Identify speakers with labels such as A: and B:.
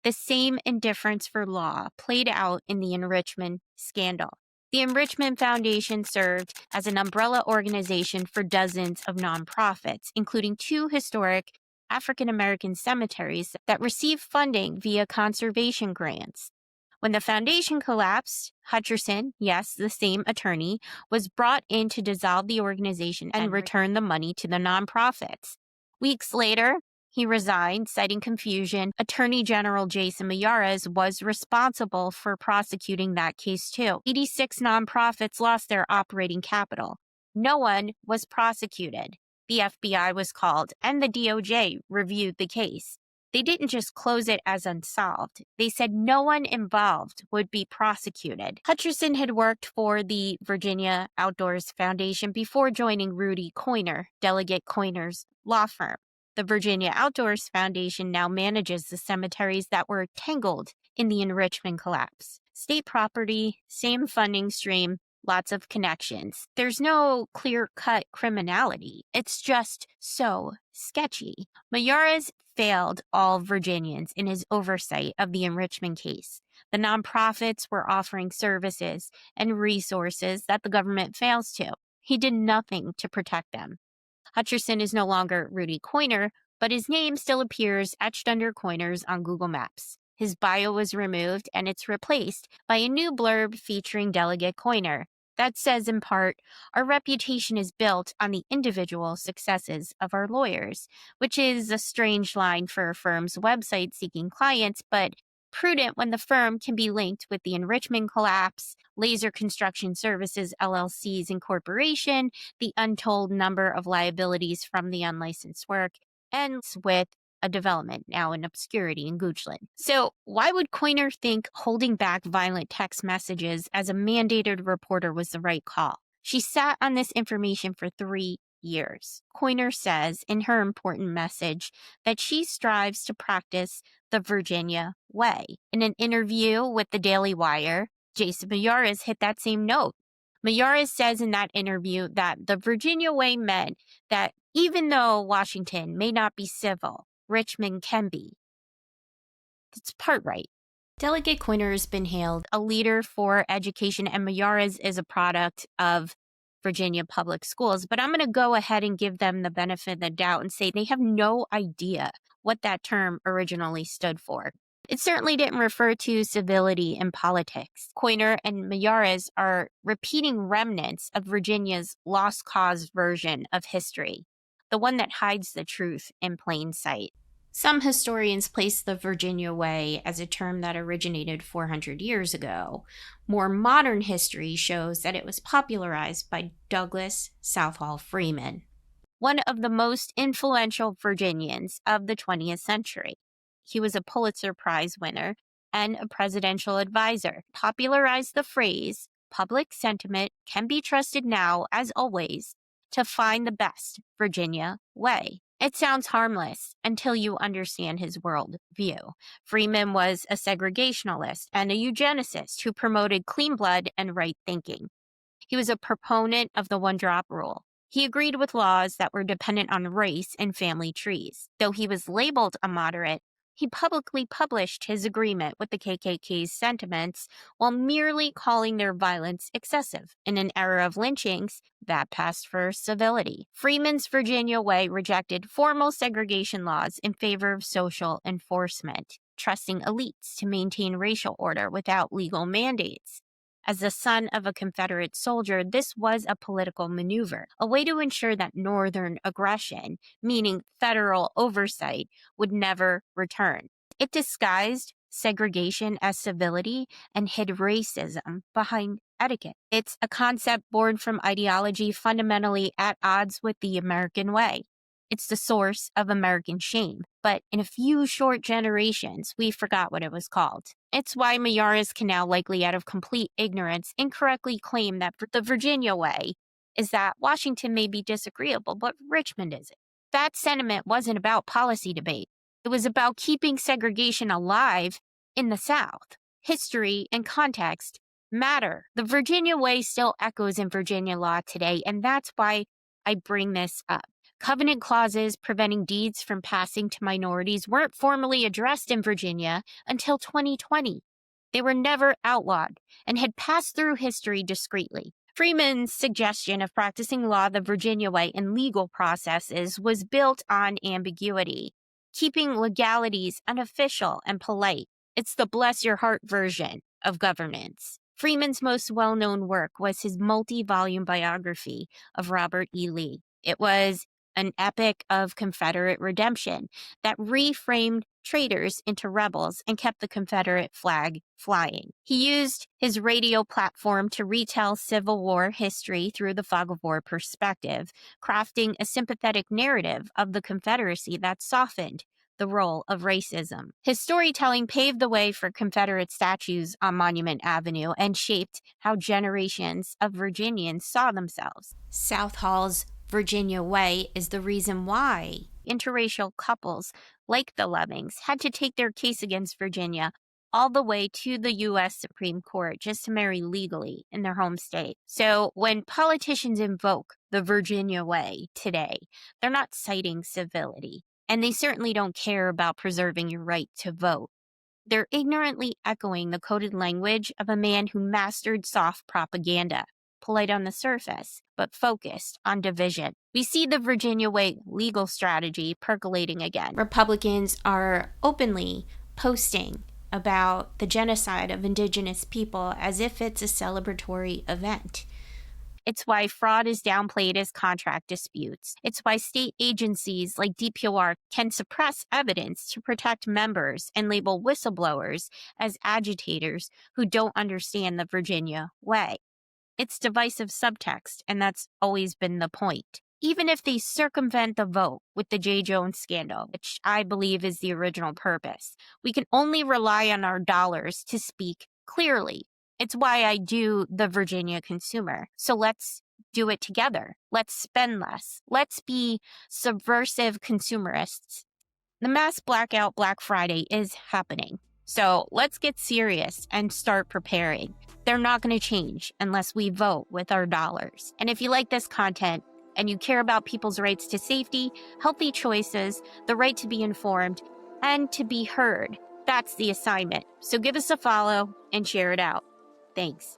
A: The same indifference for law played out in the enrichment scandal. The EnRichmond Foundation served as an umbrella organization for dozens of nonprofits, including 2 historic African American cemeteries that received funding via conservation grants. When the foundation collapsed, Hutcherson, yes, the same attorney, was brought in to dissolve the organization and return the money to the nonprofits. Weeks later, he resigned, citing confusion. Attorney General Jason Miyares was responsible for prosecuting that case too. 86 nonprofits lost their operating capital. No one was prosecuted. The FBI was called, and the DOJ reviewed the case. They didn't just close it as unsolved. They said no one involved would be prosecuted. Hutcherson had worked for the Virginia Outdoors Foundation before joining Rudy Coiner, Delegate Coiner's law firm. The Virginia Outdoors Foundation now manages the cemeteries that were tangled in the enrichment collapse. State property, same funding stream, lots of connections. There's no clear-cut criminality. It's just so sketchy. Miyares failed all Virginians in his oversight of the enrichment case. The nonprofits were offering services and resources that the government fails to. He did nothing to protect them. Hutcherson is no longer Rudy Coiner, but his name still appears etched under Coiner's on Google Maps. His bio was removed, and it's replaced by a new blurb featuring Delegate Coiner. That says, in part, our reputation is built on the individual successes of our lawyers, which is a strange line for a firm's website seeking clients, but prudent when the firm can be linked with the enrichment collapse, Laser Construction Services LLC's incorporation, the untold number of liabilities from the unlicensed work, and with a development now in obscurity in Goochland. So why would Coiner think holding back violent text messages as a mandated reporter was the right call? She sat on this information for 3 years. Coiner says in her important message that she strives to practice the Virginia way. In an interview with the Daily Wire, Jason Miyares hit that same note. Miyares says in that interview that the Virginia way meant that even though Washington may not be civil, Richmond can be. It's part right. Delegate Coiner has been hailed a leader for education, and Miyares is a product of Virginia public schools. But I'm going to go ahead and give them the benefit of the doubt and say they have no idea what that term originally stood for. It certainly didn't refer to civility in politics. Coiner and Miyares are repeating remnants of Virginia's lost cause version of history, the one that hides the truth in plain sight. Some historians place the Virginia way as a term that originated 400 years ago. More modern history shows that it was popularized by Douglas Southall Freeman, one of the most influential Virginians of the 20th century. He was a Pulitzer Prize winner and a presidential advisor. Popularized the phrase, public sentiment can be trusted now, as always, to find the best Virginia way. It sounds harmless until you understand his world view. Freeman was a segregationalist and a eugenicist who promoted clean blood and right thinking. He was a proponent of the one-drop rule. He agreed with laws that were dependent on race and family trees. Though he was labeled a moderate, he publicly published his agreement with the KKK's sentiments while merely calling their violence excessive. In an era of lynchings, that passed for civility. Freeman's Virginia way rejected formal segregation laws in favor of social enforcement, trusting elites to maintain racial order without legal mandates. As the son of a Confederate soldier, this was a political maneuver, a way to ensure that Northern aggression, meaning federal oversight, would never return. It disguised segregation as civility and hid racism behind etiquette. It's a concept born from ideology fundamentally at odds with the American way. It's the source of American shame. But in a few short generations, we forgot what it was called. It's why Miyares can now, likely out of complete ignorance, incorrectly claim that the Virginia way is that Washington may be disagreeable, but Richmond isn't. That sentiment wasn't about policy debate. It was about keeping segregation alive in the South. History and context matter. The Virginia way still echoes in Virginia law today, and that's why I bring this up. Covenant clauses preventing deeds from passing to minorities weren't formally addressed in Virginia until 2020. They were never outlawed and had passed through history discreetly. Freeman's suggestion of practicing law the Virginia way in legal processes was built on ambiguity, keeping legalities unofficial and polite. It's the bless your heart version of governance. Freeman's most well-known work was his multi-volume biography of Robert E. Lee. It was an epic of Confederate redemption that reframed traitors into rebels and kept the Confederate flag flying. He used his radio platform to retell Civil War history through the fog of war perspective, crafting a sympathetic narrative of the Confederacy that softened the role of racism. His storytelling paved the way for Confederate statues on Monument Avenue and shaped how generations of Virginians saw themselves. Southall's Virginia Way is the reason why interracial couples like the Lovings had to take their case against Virginia all the way to the U.S. Supreme Court just to marry legally in their home state. So when politicians invoke the Virginia Way today, they're not citing civility, and they certainly don't care about preserving your right to vote. They're ignorantly echoing the coded language of a man who mastered soft propaganda, polite on the surface, but focused on division. We see the Virginia Way legal strategy percolating again. Republicans are openly posting about the genocide of indigenous people as if it's a celebratory event. It's why fraud is downplayed as contract disputes. It's why state agencies like DPOR can suppress evidence to protect members and label whistleblowers as agitators who don't understand the Virginia way. It's divisive subtext, and that's always been the point. Even if they circumvent the vote with the J. Jones scandal, which I believe is the original purpose, we can only rely on our dollars to speak clearly. It's why I do the Virginia Consumer. So let's do it together. Let's spend less. Let's be subversive consumerists. The mass blackout Black Friday is happening. So let's get serious and start preparing. They're not going to change unless we vote with our dollars. And if you like this content and you care about people's rights to safety, healthy choices, the right to be informed, and to be heard, that's the assignment. So give us a follow and share it out. Thanks.